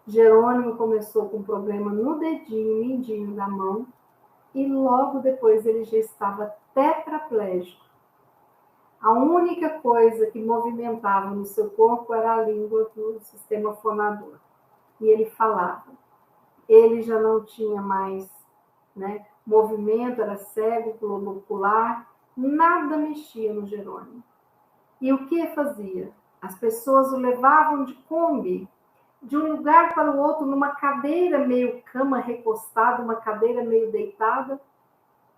Jerônimo começou com um problema no dedinho, mindinho da mão, e logo depois ele já estava tetraplégico. A única coisa que movimentava no seu corpo era a língua do sistema fonador. E ele falava. Ele já não tinha mais, né, movimento, era cego, globo ocular, nada mexia no Jerônimo. E o que fazia? As pessoas o levavam de Kombi, de um lugar para o outro, numa cadeira meio cama recostada, uma cadeira meio deitada.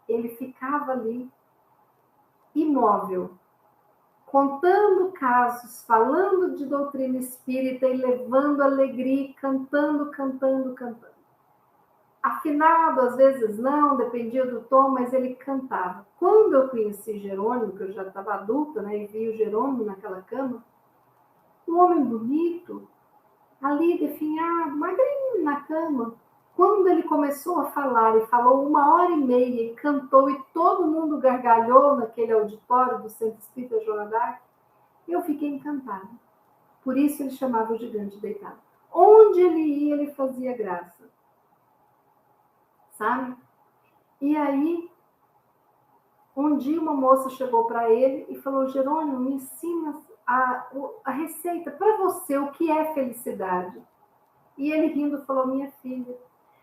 Ele ficava ali, imóvel, contando casos, falando de doutrina espírita e levando alegria, cantando. Afinado, às vezes não, dependia do tom, mas ele cantava. Quando eu conheci Jerônimo, que eu já estava adulta, né, e vi o Jerônimo naquela cama, um homem bonito, ali definhado, magrinho na cama. Quando ele começou a falar, e falou 1h30, e cantou, e todo mundo gargalhou naquele auditório do Centro Espírita Joana d'Arc, eu fiquei encantada. Por isso ele chamava o Gigante Deitado. Onde ele ia, ele fazia graça. Sabe? E aí, um dia uma moça chegou para ele e falou, Jerônimo, me ensina a receita para você, o que é felicidade? E ele rindo falou, minha filha,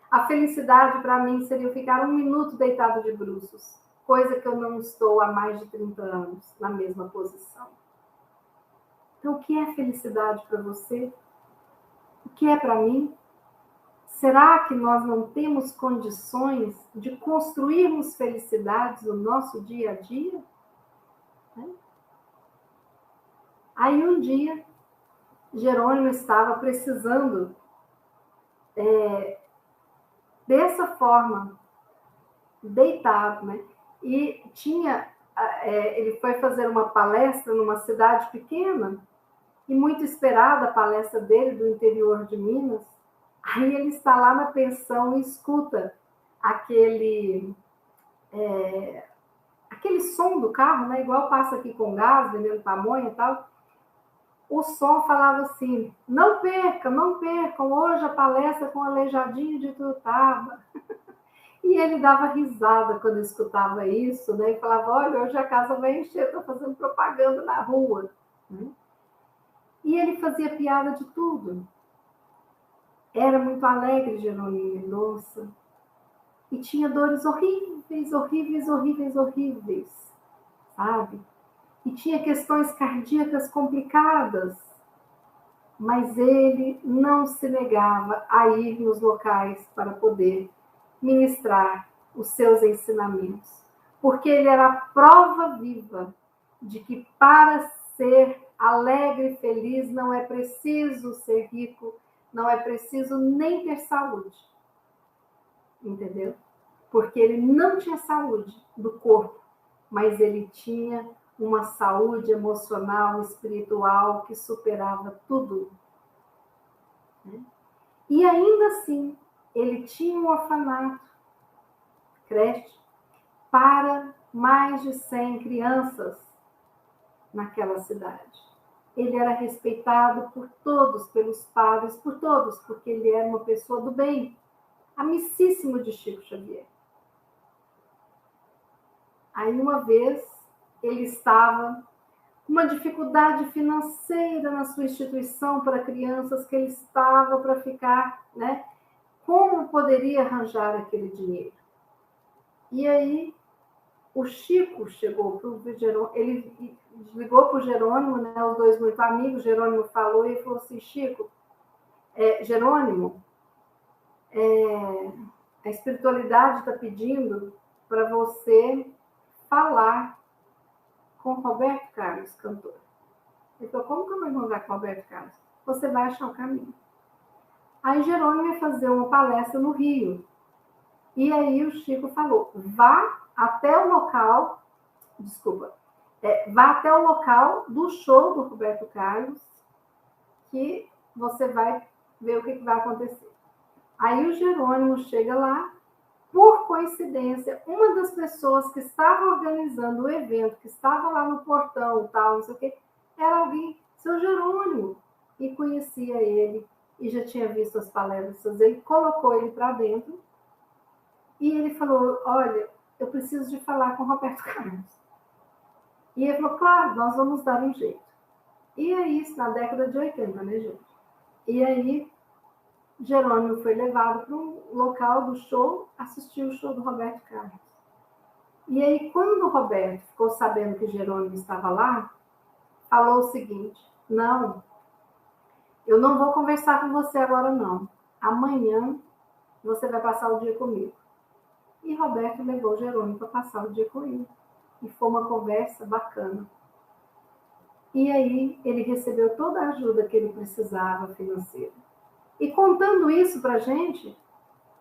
a felicidade para mim seria ficar 1 minuto deitado de bruços, coisa que eu não estou há mais de 30 anos na mesma posição. Então, o que é felicidade para você? O que é para mim? Será que nós não temos condições de construirmos felicidades no nosso dia a dia? Aí um dia, Jerônimo estava precisando dessa forma, deitado, né? E ele foi fazer uma palestra numa cidade pequena, e muito esperada a palestra dele do interior de Minas. Aí ele está lá na pensão e escuta aquele som do carro, né? Igual passa aqui com gás, vendendo pamonha e tal. O som falava assim, não percam, hoje a palestra com Aleijadinho de Tuiutaba. E ele dava risada quando escutava isso, né? E falava, olha, hoje a casa vai encher, estou fazendo propaganda na rua. E ele fazia piada de tudo. Era muito alegre, Jerônimo Mendonça. E tinha dores horríveis, sabe? E tinha questões cardíacas complicadas. Mas ele não se negava a ir nos locais para poder ministrar os seus ensinamentos. Porque ele era a prova viva de que para ser alegre e feliz não é preciso ser rico, não é preciso nem ter saúde. Entendeu? Porque ele não tinha saúde do corpo, mas ele tinha uma saúde emocional, espiritual que superava tudo. E ainda assim, ele tinha um orfanato, creche, para mais de 100 crianças naquela cidade. Ele era respeitado por todos, pelos padres, por todos, porque ele era uma pessoa do bem, amicíssimo de Chico Xavier. Aí, uma vez, ele estava com uma dificuldade financeira na sua instituição para crianças que ele estava para ficar, né? Como poderia arranjar aquele dinheiro? E aí, o Chico chegou para o Jerônimo, ele ligou para o Jerônimo, né, os dois muito amigos, Jerônimo falou e falou assim, Chico, Jerônimo, a espiritualidade está pedindo para você falar com Roberto Carlos, cantor. Ele falou, como que eu vou encontrar com Roberto Carlos? Você vai achar o caminho. Aí Jerônimo ia fazer uma palestra no Rio. E aí o Chico falou, vá até o local do show do Roberto Carlos, que você vai ver o que vai acontecer. Aí o Jerônimo chega lá, por coincidência, uma das pessoas que estava organizando o evento, que estava lá no portão, tal, não sei o quê, era alguém, seu Jerônimo, e conhecia ele, e já tinha visto as palestras, ele colocou ele para dentro, e ele falou, olha, eu preciso de falar com o Roberto Carlos. E ele falou, claro, nós vamos dar um jeito. E aí, isso na década de 80, né, gente? E aí, Jerônimo foi levado para um local do show, assistiu o show do Roberto Carlos. E aí, quando o Roberto ficou sabendo que Jerônimo estava lá, falou o seguinte, não, eu não vou conversar com você agora, não. Amanhã você vai passar o dia comigo. E Roberto levou Jerônimo para passar o dia com ele. E foi uma conversa bacana. E aí ele recebeu toda a ajuda que ele precisava financeira. E contando isso para a gente,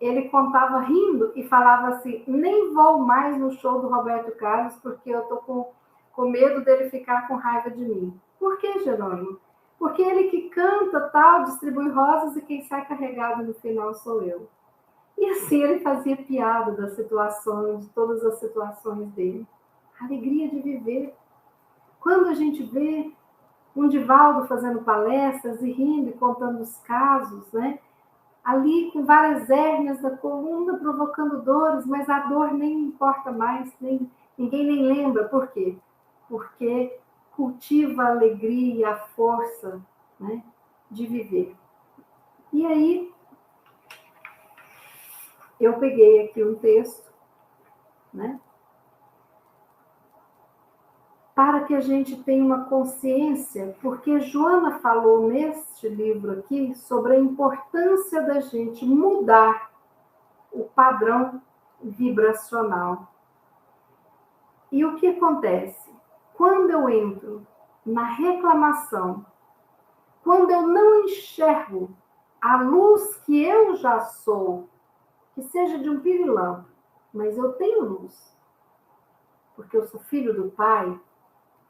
ele contava rindo e falava assim, nem vou mais no show do Roberto Carlos porque eu estou com medo dele ficar com raiva de mim. Por que, Jerônimo? Porque ele que canta, tal, distribui rosas e quem sai carregado no final sou eu. E assim ele fazia piada das situações, de todas as situações dele. A alegria de viver. Quando a gente vê um Divaldo fazendo palestras e rindo e contando os casos, né? Ali com várias hérnias da coluna provocando dores, mas a dor nem importa mais, ninguém nem lembra. Por quê? Porque cultiva a alegria e a força, né, de viver. E aí, eu peguei aqui um texto, né, para que a gente tenha uma consciência, porque Joana falou neste livro aqui sobre a importância da gente mudar o padrão vibracional. E o que acontece? Quando eu entro na reclamação, quando eu não enxergo a luz que eu já sou, que seja de um pirilampo, mas eu tenho luz, porque eu sou filho do Pai,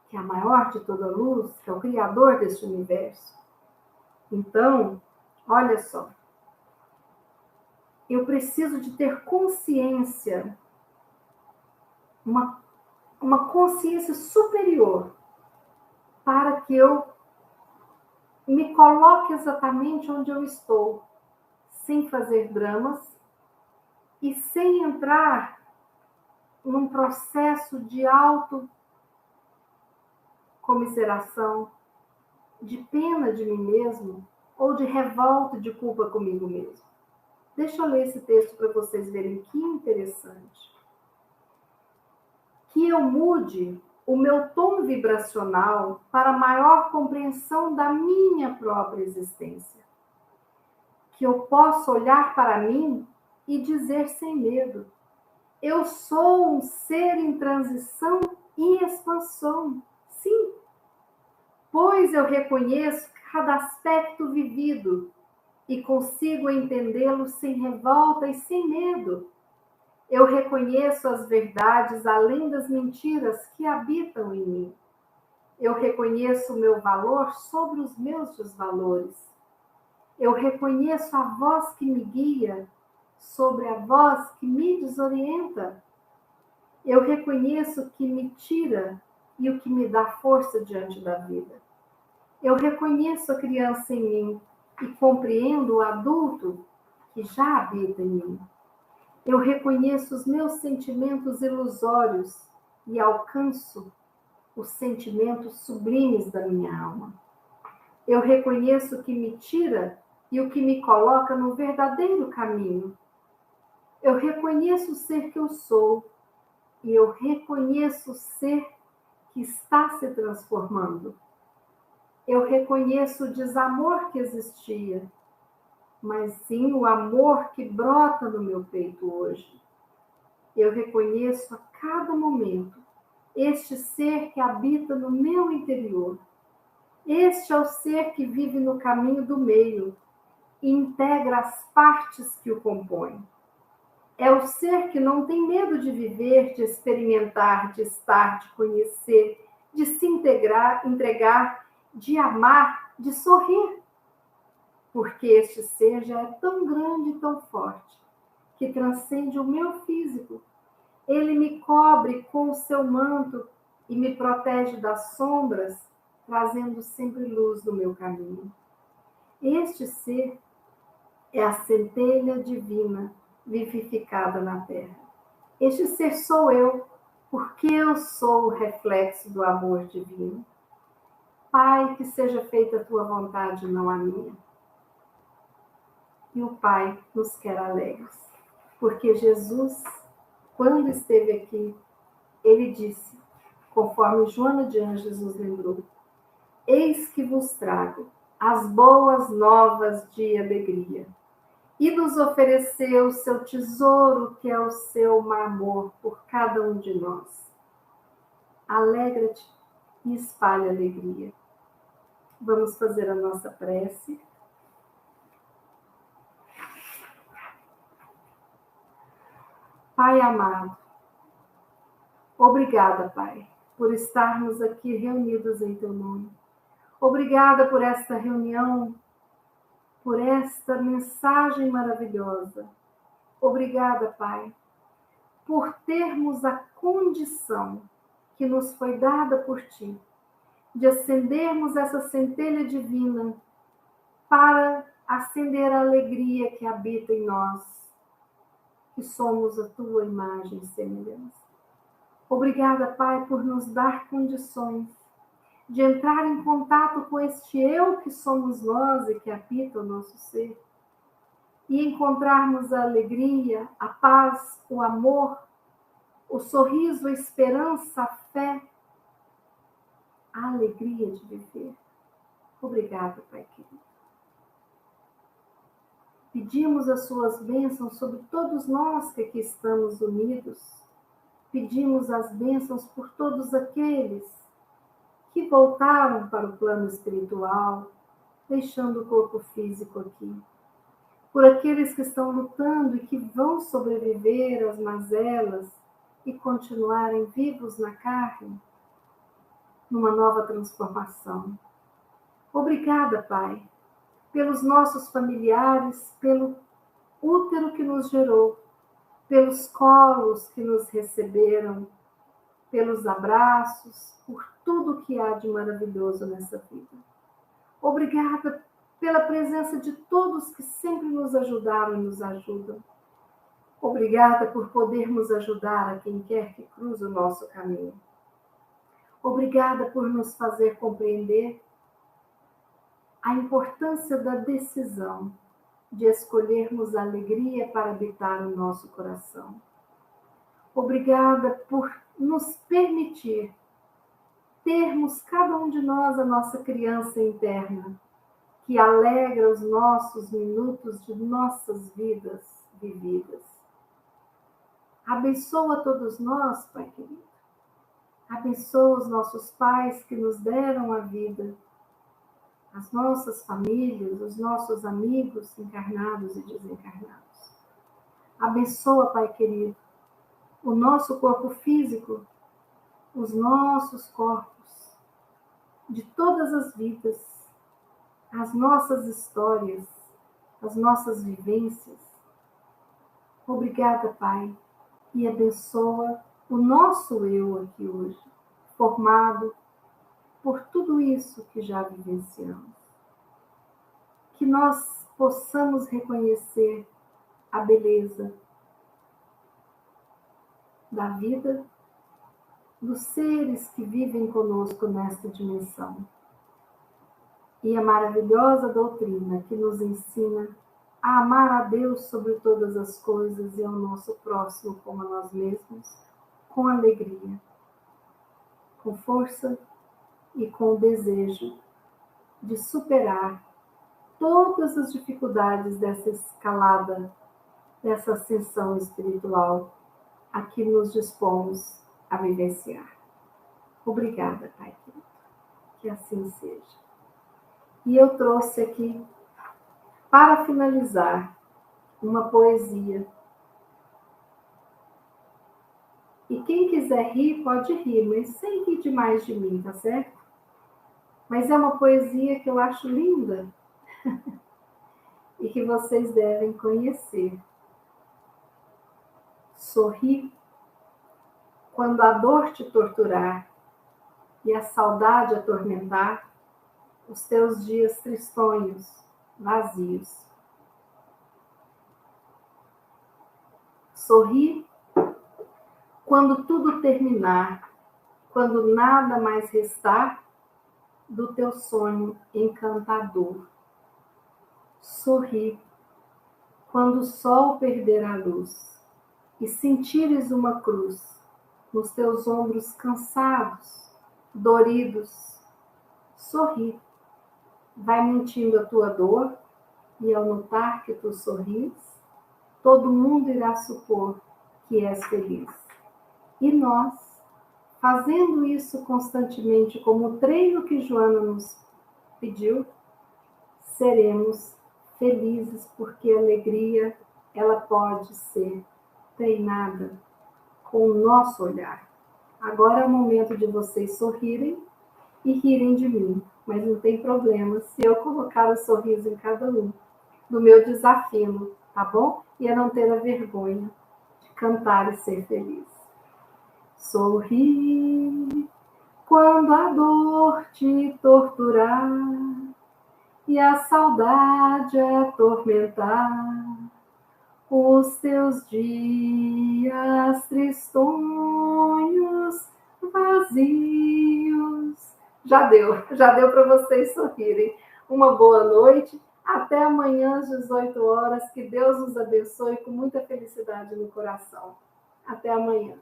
que é a maior de toda luz, que é o Criador deste universo. Então, olha só, eu preciso de ter consciência, uma consciência superior, para que eu me coloque exatamente onde eu estou, sem fazer dramas e sem entrar num processo de autocomiseração, de pena de mim mesmo, ou de revolta, de culpa comigo mesmo. Deixa eu ler esse texto para vocês verem que interessante. Que eu mude o meu tom vibracional para maior compreensão da minha própria existência. Que eu possa olhar para mim e dizer sem medo: eu sou um ser em transição e expansão. Sim, pois eu reconheço cada aspecto vivido e consigo entendê-lo sem revolta e sem medo. Eu reconheço as verdades além das mentiras que habitam em mim. Eu reconheço o meu valor sobre os meus desvalores. Eu reconheço a voz que me guia sobre a voz que me desorienta. Eu reconheço o que me tira e o que me dá força diante da vida. Eu reconheço a criança em mim e compreendo o adulto que já habita em mim. Eu reconheço os meus sentimentos ilusórios e alcanço os sentimentos sublimes da minha alma. Eu reconheço o que me tira e o que me coloca no verdadeiro caminho. Eu reconheço o ser que eu sou e eu reconheço o ser que está se transformando. Eu reconheço o desamor que existia, mas sim o amor que brota no meu peito hoje. Eu reconheço a cada momento este ser que habita no meu interior. Este é o ser que vive no caminho do meio e integra as partes que o compõem. É o ser que não tem medo de viver, de experimentar, de estar, de conhecer, de se entregar, de amar, de sorrir. Porque este ser já é tão grande e tão forte, que transcende o meu físico. Ele me cobre com o seu manto e me protege das sombras, trazendo sempre luz no meu caminho. Este ser é a centelha divina vivificada na terra. Este ser sou eu, porque eu sou o reflexo do amor divino. Pai, que seja feita a tua vontade, não a minha. E o Pai nos quer alegres, porque Jesus, quando esteve aqui, ele disse, conforme Joana de Ângeles nos lembrou: eis que vos trago as boas novas de alegria. E nos ofereceu o seu tesouro, que é o seu amor por cada um de nós. Alegra-te e espalha alegria. Vamos fazer a nossa prece. Pai amado, obrigada, Pai, por estarmos aqui reunidos em teu nome. Obrigada por esta reunião, por esta mensagem maravilhosa. Obrigada, Pai, por termos a condição que nos foi dada por Ti, de acendermos essa centelha divina para acender a alegria que habita em nós, que somos a Tua imagem e semelhança. Obrigada, Pai, por nos dar condições de entrar em contato com este eu que somos nós e que habita o nosso ser, e encontrarmos a alegria, a paz, o amor, o sorriso, a esperança, a fé, a alegria de viver. Obrigada, Pai querido. Pedimos as suas bênçãos sobre todos nós que aqui estamos unidos. Pedimos as bênçãos por todos aqueles que voltaram para o plano espiritual, deixando o corpo físico aqui. Por aqueles que estão lutando e que vão sobreviver às mazelas e continuarem vivos na carne, numa nova transformação. Obrigada, Pai, pelos nossos familiares, pelo útero que nos gerou, pelos colos que nos receberam, pelos abraços, por tudo que há de maravilhoso nessa vida. Obrigada pela presença de todos que sempre nos ajudaram e nos ajudam. Obrigada por podermos ajudar a quem quer que cruze o nosso caminho. Obrigada por nos fazer compreender a importância da decisão de escolhermos a alegria para habitar o nosso coração. Obrigada por nos permitir termos cada um de nós a nossa criança interna, que alegra os nossos minutos de nossas vidas vividas. Abençoa todos nós, Pai querido. Abençoa os nossos pais que nos deram a vida, as nossas famílias, os nossos amigos encarnados e desencarnados. Abençoa, Pai querido, o nosso corpo físico, os nossos corpos, de todas as vidas, as nossas histórias, as nossas vivências. Obrigada, Pai, e abençoa o nosso eu aqui hoje, formado por tudo isso que já vivenciamos. Que nós possamos reconhecer a beleza da vida, dos seres que vivem conosco nesta dimensão. E a maravilhosa doutrina que nos ensina a amar a Deus sobre todas as coisas e ao nosso próximo como a nós mesmos, com alegria, com força e com o desejo de superar todas as dificuldades dessa escalada, dessa ascensão espiritual a que nos dispomos a vivenciar. Obrigada, Pai querido. Que assim seja. E eu trouxe aqui, para finalizar, uma poesia. E quem quiser rir, pode rir, mas sem rir demais de mim, tá certo? Mas é uma poesia que eu acho linda e que vocês devem conhecer. Sorri quando a dor te torturar e a saudade atormentar os teus dias tristonhos, vazios. Sorri quando tudo terminar, quando nada mais restar do teu sonho encantador. Sorri quando o sol perder a luz e sentires uma cruz nos teus ombros cansados, doridos. Sorri, vai mentindo a tua dor, e ao notar que tu sorris, todo mundo irá supor que és feliz. E nós, fazendo isso constantemente como o treino que Joana nos pediu, seremos felizes, porque a alegria, ela pode ser treinada com o nosso olhar. Agora é o momento de vocês sorrirem e rirem de mim, mas não tem problema se eu colocar o sorriso em cada um, do meu desafio, tá bom? E a não ter a vergonha de cantar e ser feliz. Sorri quando a dor te torturar e a saudade atormentar os teus dias tristonhos, vazios. Já deu para vocês sorrirem. Uma boa noite, até amanhã às 18 horas, que Deus nos abençoe com muita felicidade no coração. Até amanhã.